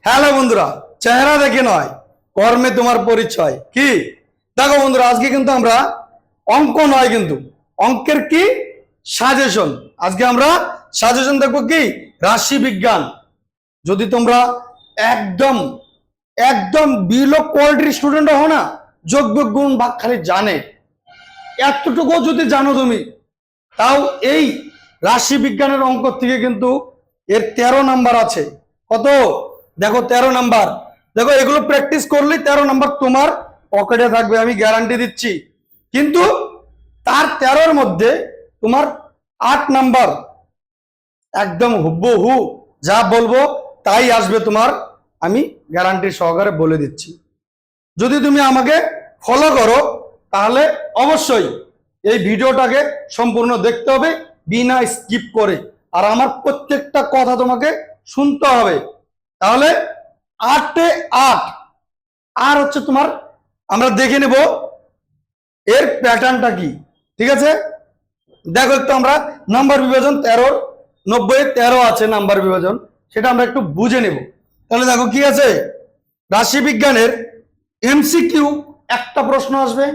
Hello বন্ধুরা, চেহারা দেখে নয় কর্মে তোমার পরিচয় কি। দেখো বন্ধুরা, আজকে কিন্তু আমরা অঙ্ক নয়, কিন্তু অঙ্কের কি সাজেশন। আজকে আমরা সাজেশন দেখবো কি রাশি বিজ্ঞান। যদি তোমরা একদম একদম বিলো কোয়ালিটির স্টুডেন্ট হও না, যোগ বিয়োগ গুণ ভাগ খালি জানে, এতটুকু যদি জানো তুমি, তাও এই রাশি বিজ্ঞানের অঙ্ক থেকে কিন্তু এর 13 নাম্বার আছে। কত? দেখো 13 নাম্বার। দেখো এগুলো প্র্যাকটিস করলেই 13 নাম্বার তোমার পকেটে থাকবে, আমি গ্যারান্টি দিচ্ছি। কিন্তু তার 13-র মধ্যে তোমার 8 নাম্বার একদম হুবহু যা বলবো তাই আসবে তোমার, আমি গ্যারান্টি সহকারে বলে দিচ্ছি। যদি তুমি আমাকে ফলো করো তাহলে অবশ্যই এই ভিডিওটাকে সম্পূর্ণ দেখতে হবে বিনা স্কিপ করে, আর আমার প্রত্যেকটা কথা তোমাকে শুনতে হবে। তাহলে 8-এ 8 আর হচ্ছে তোমার, আমরা দেখে নেব এর প্যাটার্নটা কি। ঠিক আছে, দেখো একটু আমরা নাম্বার বিভাজন 13-র 90-এ 13 আছে নাম্বার বিভাজন, সেটা আমরা একটু বুঝে নেব। তাহলে দেখো কি আছে, রাশি বিজ্ঞানের এমসিকিউ একটা প্রশ্ন আসবে,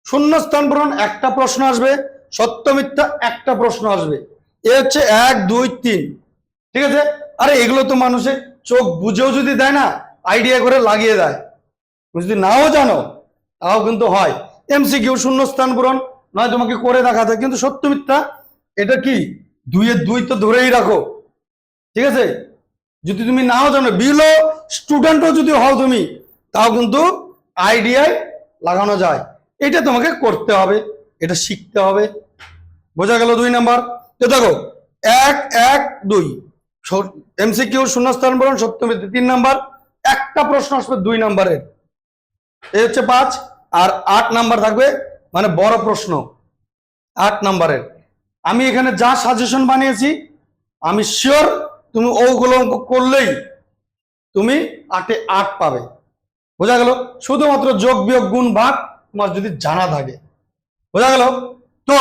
শূন্যস্থান পূরণ একটা প্রশ্ন আসবে, সত্য মিথ্যা একটা প্রশ্ন আসবে। এ হচ্ছে 1 2 3। ঠিক আছে, আরে এগুলো তো মানুষে চোখ বুঝেও যদি দেয় না, আইডিয়া করে লাগিয়ে দেয়। যদি নাও জানো তাও কিন্তু হয়। এমসিকিউ শূন্যস্থান পূরণ নয় তোমাকে করে দেখাতে, কিন্তু সত্য মিথ্যা এটা কি 2-এর 2 তো ধরেই রাখো। ঠিক আছে, যদি তুমি নাও জানো, বিলো স্টুডেন্টও যদি হও তুমি, তাও কিন্তু আইডিয়ায় লাগানো যায়। এটা তোমাকে করতে হবে, এটা শিখতে হবে। বোঝা গেল 2 নাম্বার। তো দেখো 1 1 2 এমসিকিউ শূন্যস্থান পূরণ সত্য মিথ্যা 3 নাম্বার। একটা প্রশ্ন আসবে 2 নাম্বারের, এই হচ্ছে 5। আর 8 নাম্বার থাকবে, মানে বড় প্রশ্ন 8 নাম্বারের। আমি এখানে যা সাজেশন বানিয়েছি আমি শিওর তুমি ওগুলো অঙ্ক করলেই তুমি 8-এ 8 পাবে। বোঝা গেল? শুধুমাত্র যোগ বিয়োগ গুণ ভাগ তোমার যদি জানা থাকে। বোঝা গেল? তো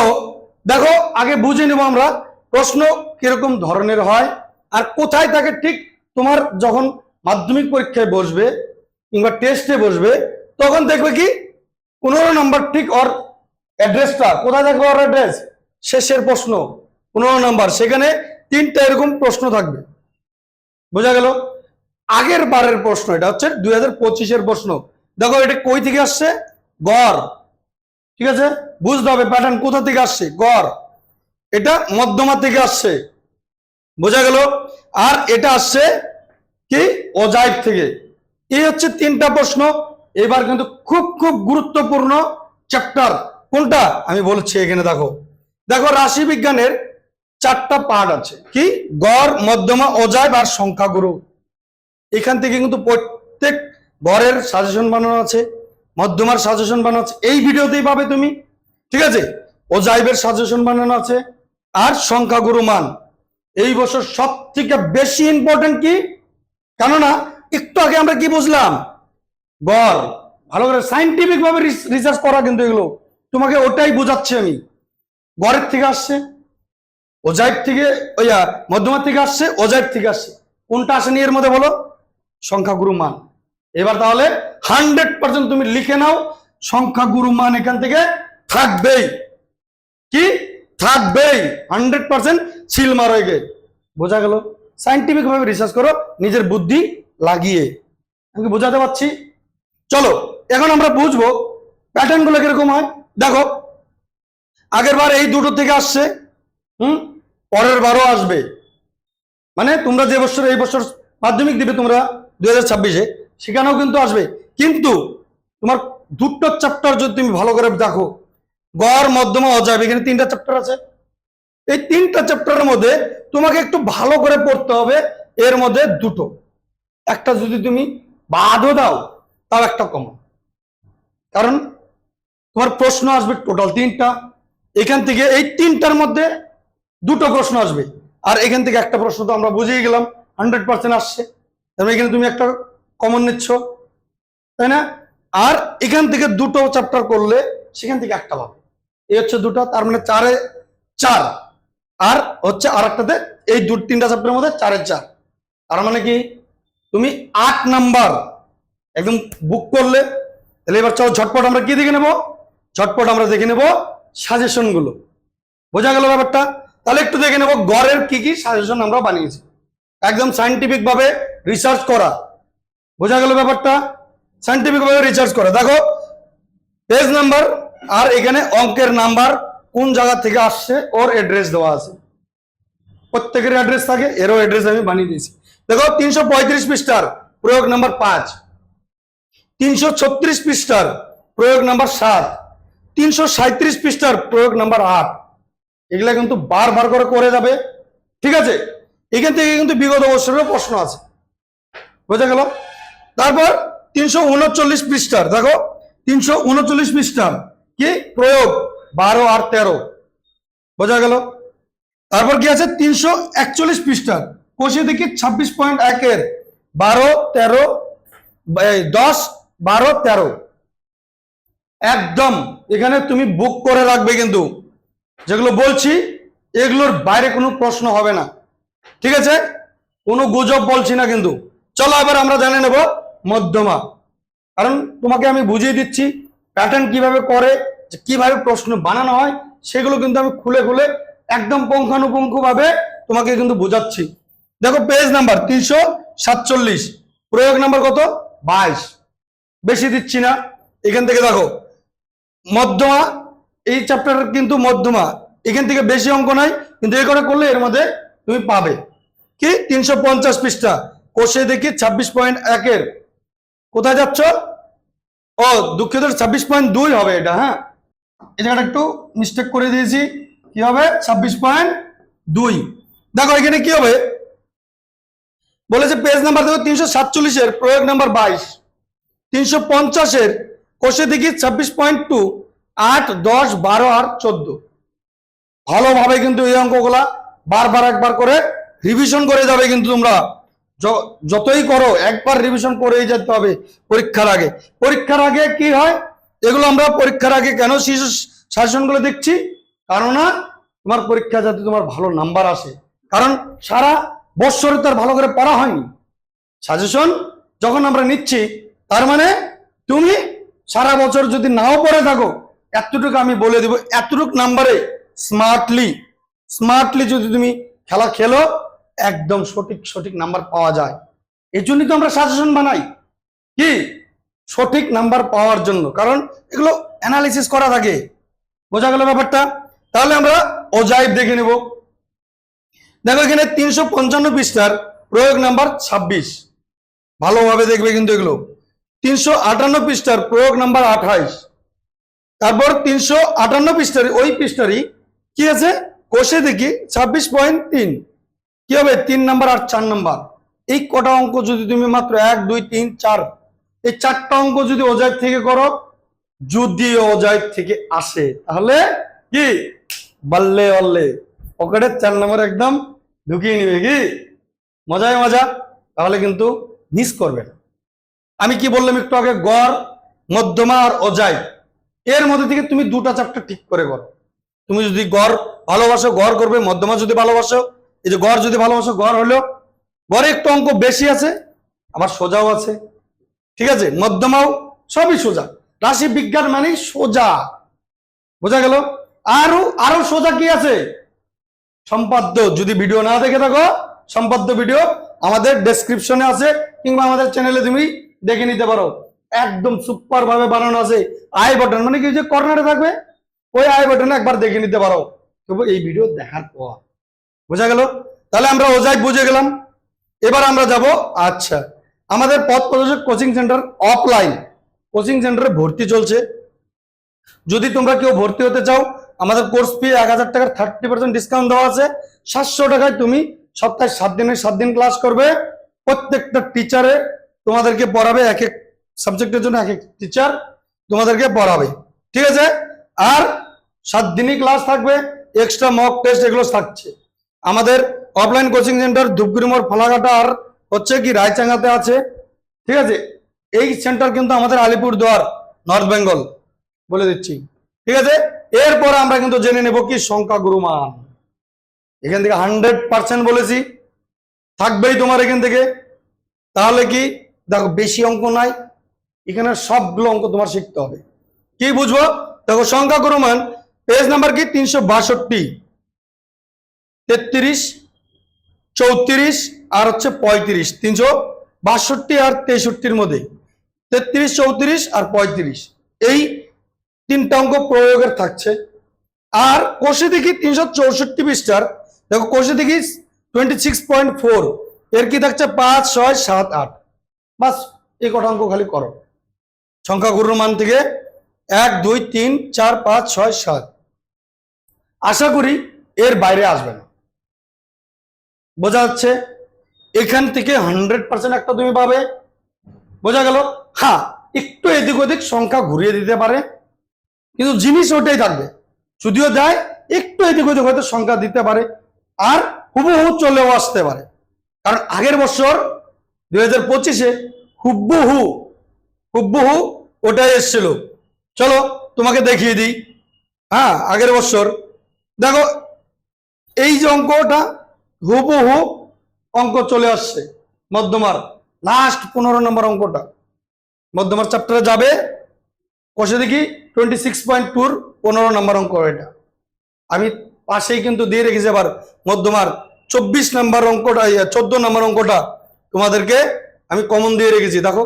দেখো আগে বুঝে নেব আমরা প্রশ্ন কিরকম ধরনের হয় আর কোথায় থাকে। ঠিক তোমার যখন মাধ্যমিক পরীক্ষায় বসবে কিংবা টেস্টে বসবে, তখন দেখবে কি 15 নাম্বার ঠিক ওর অ্যাড্রেসটা কোথায় থাকবে, ওর অ্যাড্রেস শেষের প্রশ্ন 15 নাম্বার, সেখানে 3টা এরকম প্রশ্ন থাকবে। বোঝা গেল? আগের বারের প্রশ্ন, এটা হচ্ছে 2025-এর প্রশ্ন। দেখো এটা কই থেকে আসছে, গড়। ঠিক আছে, বুঝতে হবে প্যাটার্ন কোথা থেকে আসছে, গড়। এটা মধ্যমা থেকে আসছে। বোঝা গেল? আর এটা আসছে কি অজাইব থেকে। এই হচ্ছে 3টা প্রশ্ন। এবার কিন্তু খুব খুব গুরুত্বপূর্ণ চ্যাপ্টার কোনটা আমি বলছি এখানে। দেখো দেখো রাশি বিজ্ঞানের 4টা পার্ট আছে, কি গড়, মধ্যমা, অজাইব আর সংখ্যাগুরু। এখান থেকে কিন্তু প্রত্যেক গড়ের সাজেশন বানানো আছে, মধ্যমার সাজেশন বানানো আছে, এই ভিডিওতেই পাবে তুমি। ঠিক আছে, অজাইবের সাজেশন বানানো আছে, আর সংখ্যাগুরু মান এই বছর সব থেকে বেশি ইম্পর্টেন্ট। কি কেননা একটু আগে আমরা কি বুঝলাম, গড় ভালো করে সাইন্টিফিক ভাবে রিসার্চ করা, কিন্তু এগুলো তোমাকে ওটাই বোঝাচ্ছি আমি। গড়ের থেকে আসছে, অজাইব থেকে, ওই মধ্যমার থেকে আসছে, অজাইব থেকে আসছে। কোনটা আসেনি এর মধ্যে বলো? সংখ্যাগুরু মান। এবার তাহলে 100% তুমি লিখে নাও, সংখ্যাগুরু মান এখান থেকে থাকবেই। কি থাকবেই? 100% সিল মারো এগে। বোঝা গেল? সাইন্টিফিক ভাবে রিসার্চ করো নিজের বুদ্ধি লাগিয়ে। আমি বোঝাতে পারছি? চলো এখন আমরা বুঝবো প্যাটার্ন গুলো কিরকম হয়। দেখো আগের বার এই দুটো থেকে আসছে, পরের বারও আসবে। মানে তোমরা যে বছর এই বছর মাধ্যমিক দিবে তোমরা 2026-এ, সেখানেও কিন্তু আসবে। কিন্তু তোমার দুটো চ্যাপ্টার যদি তুমি ভালো করে দেখো, গড়, মধ্যমা, অজাইব, এখানে 3টা চ্যাপ্টার আছে। এই 3টা চ্যাপ্টারের মধ্যে তোমাকে একটু ভালো করে পড়তে হবে। এর মধ্যে দুটো, একটা যদি তুমি বাদও দাও তাও একটা কমন, কারণ তোমার প্রশ্ন আসবে টোটাল 3টা। এখান থেকে এই 3টার মধ্যে দুটো প্রশ্ন আসবে, আর এখান থেকে একটা প্রশ্ন তো আমরা বুঝিয়ে গেলাম 100% আসছে। তাহলে এখানে তুমি একটা কমন নিচ্ছ, তাই না? আর এখান থেকে দুটো চ্যাপ্টার করলে সেখান থেকে একটা পাবে। এই হচ্ছে দুটো, তার মানে 4-এ 4। আর হচ্ছে আর একটাতে এই 2-3টা চ্যাপ্টারের মধ্যে 4-এ 4। তার মানে কি তুমি 8 নাম্বার একদম বুক করলে। তাহলে এবার চলো ঝটপট আমরা কি দেখে নেব, ঝটপট আমরা দেখে নেব সাজেশন গুলো। বোঝা গেল ব্যাপারটা? তাহলে একটু দেখে নেব গড়ের কি কি সাজেশন আমরা বানিয়েছি, একদম সায়েন্টিফিক ভাবে রিসার্চ করা। বোঝা গেল ব্যাপারটা? সায়েন্টিফিক ভাবে রিসার্চ করা। দেখো পেজ নাম্বার আর এখানে অঙ্কের নাম্বার কোন জায়গা থেকে আসছে ওর অ্যাড্রেস দেওয়া আছে, প্রত্যেকের অ্যাড্রেস থাকে, এরও অ্যাড্রেস আমি বানিয়ে দিয়েছি। দেখো 335 পৃষ্ঠার প্রয়োগ নাম্বার 5, 336 পৃষ্ঠার প্রয়োগ নাম্বার 7, 337 পৃষ্ঠার প্রয়োগ নাম্বার 8। এগুলা কিন্তু বারবার করে যাবে, ঠিক আছে? এখান থেকে কিন্তু বিগত বছরেরও প্রশ্ন আছে। বোঝা গেল? তারপর 339 পৃষ্ঠার, দেখো 339 পৃষ্ঠার কি প্রয়োগ 12 আর 13। বোঝা গেল? তারপর কি আছে 341 পৃষ্ঠার কোষে দেখি 26.1 এর 12, 13, 10, 12, 13। একদম এখানে তুমি বুক করে রাখবে, কিন্তু যেগুলো বলছি এগুলোর বাইরে কোনো প্রশ্ন হবে না, ঠিক আছে? কোনো গুজব বলছি না কিন্তু। চলো এবার আমরা জেনে নেব মধ্যমা, কারণ তোমাকে আমি বুঝিয়ে দিচ্ছি প্যাটার্ন কিভাবে করে, কিভাবে প্রশ্ন বানানো হয়, সেগুলো কিন্তু আমি খুলে খুলে একদম পুঙ্খানুপুঙ্খ ভাবে তোমাকে কিন্তু বোঝাচ্ছি। দেখো পেজ নাম্বার 347 প্রয়োগ নাম্বার কত 22, বেশি দিচ্ছি না। এখান থেকে দেখো মধ্যমা, এই চ্যাপ্টার কিন্তু মধ্যমা, এখান থেকে বেশি অঙ্ক নাই, কিন্তু এই করে করলে এর মধ্যে তুমি পাবে কি 350 পৃষ্ঠা কোষে দেখি 26.1 এর, কোথায় যাচ্ছ? ও দুঃখিত, 26.2 হবে এটা। হ্যাঁ, এই জায়গাটা একটু মিস্টেক করে দিয়েছি, কি হবে 26.2। দেখো এখানে কি হবে বলেছে, পেজ নাম্বার দেখো 347 এর প্রয়োগ নাম্বার 22, 350 এর কোষে দেখি 26.2, 8, 10, 12 আর 14। ভালোভাবে কিন্তু এই অঙ্কগুলা বারবার একবার করে রিভিশন করে যাবে, কিন্তু তোমরা যতই করো একবার রিভিশন করেই যেতে হবে পরীক্ষার আগে। পরীক্ষার আগে কি হয়, এগুলো আমরা পরীক্ষার আগে কেন সাজেশনগুলো দেখছি, কারণ না তোমার পরীক্ষা যাতে তোমার ভালো নাম্বার আসে, কারণ সারা বছরে তার ভালো করে পড়া হয়নি। সাজেশন যখন আমরা নিচ্ছি তার মানে তুমি সারা বছর যদি নাও পড়ে থাকো, এতটুকু আমি বলে দিব, এতটুকু নাম্বারে স্মার্টলি যদি তুমি খেলা খেলো, একদম সঠিক নাম্বার পাওয়া যায়। এর জন্যই তো আমরা সাজেশন বানাই, কি সঠিক নাম্বার পাওয়ার জন্য, কারণ এগুলো অ্যানালিসিস করা থাকে। বোঝা গেল ব্যাপারটা? তাহলে আমরা অজাইব দেখে নেব। দেখো এখানে 355 পৃষ্ঠার প্রয়োগ নাম্বার 26, ভালোভাবে দেখবে কিন্তু এগুলো। 358 পৃষ্ঠার প্রয়োগ নাম্বার 28, তারপর 358 পৃষ্ঠার ওই পৃষ্ঠারই কি আছে কোষে দেখি 26.3, কি হবে 3 নাম্বার আর 4 নাম্বার। এই কটা অঙ্ক যদি তুমি মাত্র 1, 2, 3, 4 এই 4টা অঙ্ক যদি অজাইব থেকে করো, যদি অজাইব থেকে আসে, তাহলে কি বললে বললে পকেটে 4 নাম্বার একদম ঢুকিয়ে নিবে, কি মজায় মজা। তাহলে কিন্তু মিস করবে না। আমি কি বললাম একটু আগে, গড়, মধ্যমা আর অজাইব, এর মধ্যে থেকে তুমি দুটা চ্যাপ্টার ঠিক করে করো। তুমি যদি গড় ভালোবাসো গড় করবে, মধ্যমা যদি ভালোবাসো, এই যে গড় যদি ভালোবাসো গড় হলো, গড়ে একটু অঙ্ক বেশি আছে, আবার সোজাও আছে, ঠিক আছে? মধ্যমাও সবই সোজা, রাশি বিজ্ঞান মানে সোজা। বোঝা গেল? আরো সোজা কি আছে, সম্পাদ্য। যদি ভিডিও না দেখে থাকো, সম্পাদ্য ভিডিও আমাদের ডেসক্রিপশনে আছে, কিংবা আমাদের চ্যানেলে তুমি দেখে নিতে পারো। একদম সুপার ভাবে বানানো আছে। আই বাটন মানে কি, যে কর্নারে থাকবে, ওই আই বাটনে একবার দেখে নিতে পারো, তবে এই ভিডিও দেখার পর। বোঝা গেল? তাহলে আমরা ওজাইব বুঝে গেলাম। এবার আমরা যাব, আচ্ছা আমাদের পথ প্রদর্শক কোচিং সেন্টার অফলাইন কোচিং সেন্টারে ভর্তি চলছে। যদি তোমরা কেউ ভর্তি হতে চাও, আমাদের কোর্স ফি 1000 টাকার 30% ডিসকাউন্ট দেওয়া আছে। 700 টাকায় তুমি সপ্তাহে 7 দিনের 7 দিন ক্লাস করবে। প্রত্যেকটা টিচারে তোমাদেরকে পড়াবে, এক এক সাবজেক্টের জন্য এক এক টিচার তোমাদেরকে পড়াবে, ঠিক আছে? আর 7 দিনই ক্লাস থাকবে, এক্সট্রা মক টেস্ট এগুলো থাকছে। আমাদের অফলাইন কোচিং সেন্টার ধূপগুড়ি মোড়, ফালাকাটা আর হচ্ছে কি রায়চাঙ্গাতে আছে, ঠিক আছে? এই সেন্টার কিন্তু আমাদের আলিপুরদুয়ার, নর্থ বেঙ্গল, বলে দিচ্ছি, ঠিক আছে? এরপর আমরা কিন্তু জেনে নেব কি সংখ্যাগুরু মান। এখান থেকে 100% বলেছি থাকবেই তোমার এখান থেকে। তাহলে কি দেখো বেশি অঙ্ক নাই, এখানে সবগুলো অঙ্ক তোমার শিখতে হবে। কি বুঝবো? দেখো সংখ্যা গুণমান পেজ নাম্বার কি 362, 33, 34 আর হচ্ছে 35, 362 আর 63-র মধ্যে 33, 34 আর 35 এই তিনটা অঙ্ক প্রয়োগের থাকছে। আর কোষে দেখি 364 পৃষ্ঠার দেখো কোষে দেখি 26.4 এর কি থাকছে 5, 6, 7, 8, বাস এই কটা অঙ্ক খালি করো। সংখ্যা গুণের মান থেকে 1, 2, 3, 4, 5, 6, 7, আশা করি এর বাইরে আসবে না। বোঝা যাচ্ছে? এখান থেকে 100% একটা তুমি পাবে। বোঝা গেল? হ্যাঁ, একটু এদিক ওদিক সংখ্যা ঘুরিয়ে দিতে পারে, কিন্তু জিনিস ওটাই থাকবে। যদিও দেয় একটু এদিক ওদিক হয়তো সংখ্যা দিতে পারে, আর হুবহু চলেও আসতে পারে। কারণ আগের বছর 2025-এ হুবহু ওটাই এসেছিল। চলো তোমাকে দেখিয়ে দিই। হ্যাঁ, আগের বছর দেখো এই যে অঙ্কটা হুবহু অঙ্ক চলে আসছে মধ্যমার লাস্ট 15 নম্বর অঙ্কটা মধ্যমার চ্যাপ্টারে যাবে। কষে দেখি 26.2 15 নম্বর অঙ্ক। এটা আমি পাশেই কিন্তু দিয়ে রেখেছি। আবার মধ্যমার 24 নম্বর অঙ্কটা 14 নম্বর অঙ্কটা তোমাদেরকে আমি কমন দিয়ে রেখেছি। দেখো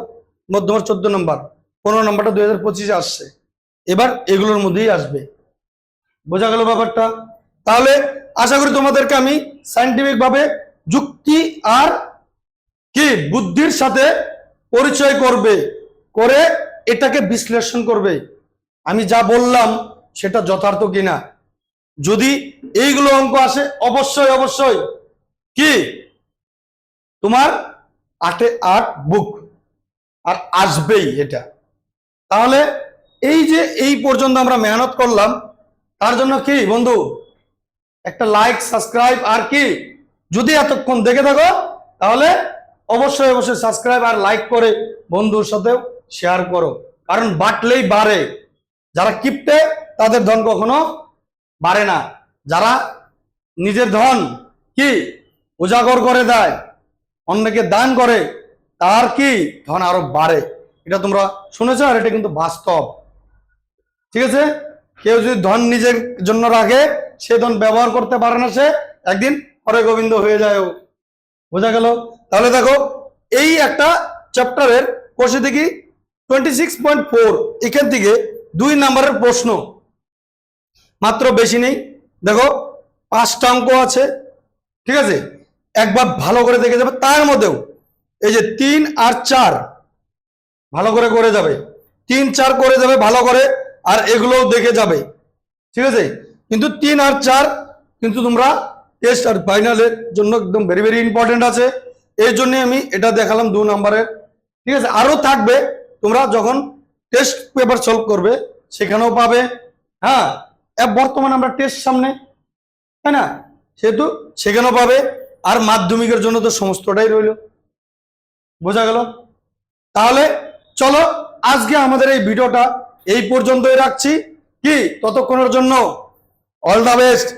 মধ্যমার 14 নম্বর, 15 নম্বরটা 2025-এ আসছে। এবার এগুলোর মধ্যেই আসবে। বোঝা গেল ব্যাপারটা? তাহলে আশা করি তোমাদেরকে আমি সায়েন্টিফিক ভাবে যুক্তি আর কি বুদ্ধির সাথে পরিচয় করবে, করে এটাকে বিশ্লেষণ করবে আমি যা বললাম সেটা যথার্থ কিনা। যদি এইগুলো অঙ্ক আসে অবশ্যই কি তোমার 8-এ 8 বুক আর আসবেই এটা। তাহলে এই যে এই পর্যন্ত আমরা মেহনত করলাম, তার জন্য কি বন্ধু একটা লাইক, সাবস্ক্রাইব, আর কি যদি এতক্ষণ দেখে থাকো তাহলে অবশ্যই সাবস্ক্রাইব আর লাইক করে বন্ধুর সাথেও শেয়ার করো। কারণ বাটলেই বাড়ে। যারা কিপটে তাদের ধন কখনো বাড়ে না। যারা নিজের ধন কি উজাগর করে দেয়, অন্যকে দান করে, তার কি ধন আরো বাড়ে। এটা তোমরা শুনেছো, আর এটা কিন্তু বাস্তব। ঠিক আছে? কেউ যদি ধন নিজের জন্য রাখে, সে ধন ব্যবহার করতে পারে না, সে একদিন হরে গোবিন্দ হয়ে যায়। বোঝা গেল? তাহলে দেখো এই একটা চ্যাপ্টারের কোষে দেখি 26.4 এখান থেকে 2 নম্বরের প্রশ্ন মাত্র, বেশি নেই। দেখো 5টা অঙ্ক আছে। ঠিক আছে? একবার ভালো করে দেখে যাবে। তার মধ্যেও এই যে 3 আর 4 ভালো করে করে যাবে, 3, 4 করে যাবে ভালো করে, আর এগুলোও দেখে যাবে। ঠিক আছে? কিন্তু 3 আর 4 কিন্তু তোমরা টেস্ট আর ফাইনালের জন্য একদম ভেরি ইম্পর্টেন্ট আছে। এই জন্য আমি এটা দেখালাম 2 নম্বরের। ঠিক আছে? আরো থাকবে, তোমরা যখন টেস্ট পেপার সলভ করবে সেখানেও পাবে। হ্যাঁ, বর্তমানে আমরা টেস্ট সামনে, তাই না? সেহেতু সেখানেও পাবে। আর মাধ্যমিকের জন্য তো সমস্তটাই রইল। বোঝা গেল? তাহলে চলো আজকে আমাদের এই ভিডিওটা এই পর্যন্তই রাখছি। কি ততক্ষণের জন্য অল দ্য বেস্ট।